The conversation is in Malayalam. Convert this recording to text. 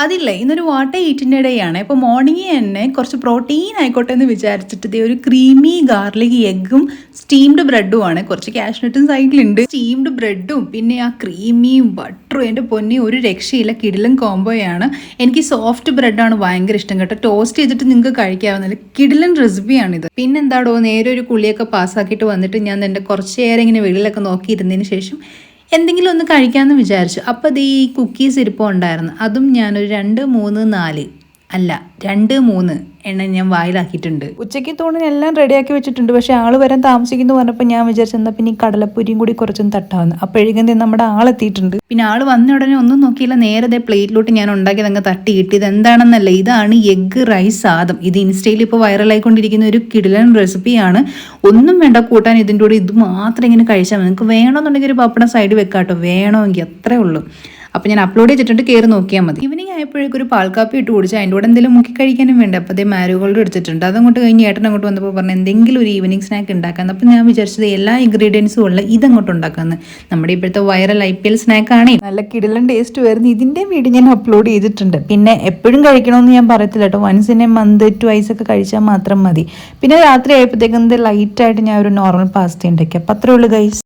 അതില്ലേ ഇന്നൊരു വാട്ട് ഈറ്റിൻ്റെ ഡേ ആണ്. ഇപ്പോൾ മോർണിംഗ് തന്നെ കുറച്ച് പ്രോട്ടീൻ ആയിക്കോട്ടെ എന്ന് വിചാരിച്ചിട്ട് ദേ ഒരു ക്രീമി ഗാർലിക് എഗ്ഗും സ്റ്റീംഡ് ബ്രെഡും ആണ്. കുറച്ച് കാഷ്നട്ടും സൈഡിലുണ്ട്. സ്റ്റീംഡ് ബ്രെഡും പിന്നെ ആ ക്രീമിയും ബട്ടറും എൻ്റെ പൊന്നി ഒരു രക്ഷയില്ല, കിടിലൻ കോംബോയാണ്. എനിക്ക് സോഫ്റ്റ് ബ്രെഡാണ് ഭയങ്കര ഇഷ്ടം കേട്ടോ. ടോസ്റ്റ് ചെയ്തിട്ട് നിങ്ങൾക്ക് കഴിക്കാവുന്നില്ല, കിടിലൻ റെസിപ്പിയാണിത്. പിന്നെ എന്താടോ നേരെ ഒരു കുളിയൊക്കെ പാസ്സാക്കിയിട്ട് വന്നിട്ട് ഞാൻ എൻ്റെ കുറച്ച് നേരം ഇങ്ങനെ വെളിയിലൊക്കെ നോക്കിയിരുന്നതിന് ശേഷം എന്തെങ്കിലും ഒന്ന് കഴിക്കാമെന്ന് വിചാരിച്ചു. അപ്പോൾ അത് ഈ കുക്കീസ് ഇരിപ്പം ഉണ്ടായിരുന്നു. അതും ഞാനൊരു 2, 3, 4 അല്ല 2, 3 എണ്ണം ഞാൻ വായിലാക്കിയിട്ടുണ്ട്. ഉച്ചയ്ക്ക് തൂണിന് എല്ലാം റെഡിയാക്കി വെച്ചിട്ടുണ്ട്. പക്ഷേ ആൾ വരാൻ താമസിക്കുന്നു പറഞ്ഞപ്പോൾ ഞാൻ വിചാരിച്ചെന്നാൽ പിന്നെ ഈ കടലപ്പൊരിയും കൂടി കുറച്ചൊന്ന് തട്ടാവുന്നു. അപ്പോഴേക്കും നമ്മുടെ ആളെത്തിയിട്ടുണ്ട്. പിന്നെ ആൾ വന്ന ഉടനെ ഒന്നും നോക്കിയില്ല, നേരെ പ്ലേറ്റിലോട്ട് ഞാൻ ഉണ്ടാക്കിയത് അങ്ങ് തട്ടി കിട്ടിയത് എന്താണെന്നല്ല, ഇതാണ് എഗ്ഗ് റൈസ് സാദം. ഇത് ഇൻസ്റ്റയിൽ ഇപ്പോൾ വൈറലായിക്കൊണ്ടിരിക്കുന്ന ഒരു കിടിലൻ റെസിപ്പിയാണ്. ഒന്നും വേണ്ട കൂട്ടാൻ, ഇതിൻ്റെ കൂടെ ഇത് മാത്രം ഇങ്ങനെ കഴിച്ചാൽ മതി. നിങ്ങൾക്ക് വേണമെന്നുണ്ടെങ്കിൽ ഒരു പപ്പടം സൈഡ് വെക്കാട്ടോ, വേണമെങ്കിൽ അത്രേ ഉള്ളൂ. അപ്പോൾ ഞാൻ അപ്ലോഡ് ചെയ്തിട്ടുണ്ട്, കയറി നോക്കിയാൽ മതി. ഈവനിങ് ആയപ്പോഴേക്കും ഒരു പാൽക്കാപ്പി ഇട്ട് കുടിച്ചാൽ അതിൻ്റെ കൂടെ എന്തെങ്കിലും മുക്കി കഴിക്കാനും വേണ്ട. അപ്പോൾ അതേ മാരിഗോൾഡ് എടുത്തിട്ടുണ്ട്. അതങ്ങോട്ട് കഴിഞ്ഞ് ഏട്ടൻ അങ്ങോട്ട് വന്നപ്പോൾ പറഞ്ഞു എന്തെങ്കിലും ഒരു ഈവനിങ് സ്നാക്ക് ഉണ്ടാക്കാൻ. അപ്പോൾ ഞാൻ വിചാരിച്ചത് എല്ലാ ഇൻഗ്രീഡിയൻസും ഉള്ള ഇതങ്ങോട്ട് ഉണ്ടാക്കാമെന്ന്. നമ്മുടെ ഇപ്പോഴത്തെ വൈറൽ IPL സ്നാക്കാണേ, നല്ല കിടിലൻ ടേസ്റ്റ് വരുന്നു. ഇതിൻ്റെ വീഡിയോ ഞാൻ അപ്ലോഡ് ചെയ്തിട്ടുണ്ട്. പിന്നെ എപ്പോഴും കഴിക്കണമെന്ന് ഞാൻ പറയത്തില്ല കേട്ടോ, once in a month twice ഒക്കെ കഴിച്ചാൽ മാത്രം മതി. പിന്നെ രാത്രി ആയപ്പോഴത്തേക്കും ലൈറ്റായിട്ട് ഞാൻ ഒരു നോർമൽ പാസ്ത ഉണ്ടാക്കി. അപ്പോൾ അത്രേ ഉള്ളൂ ഗൈസ്.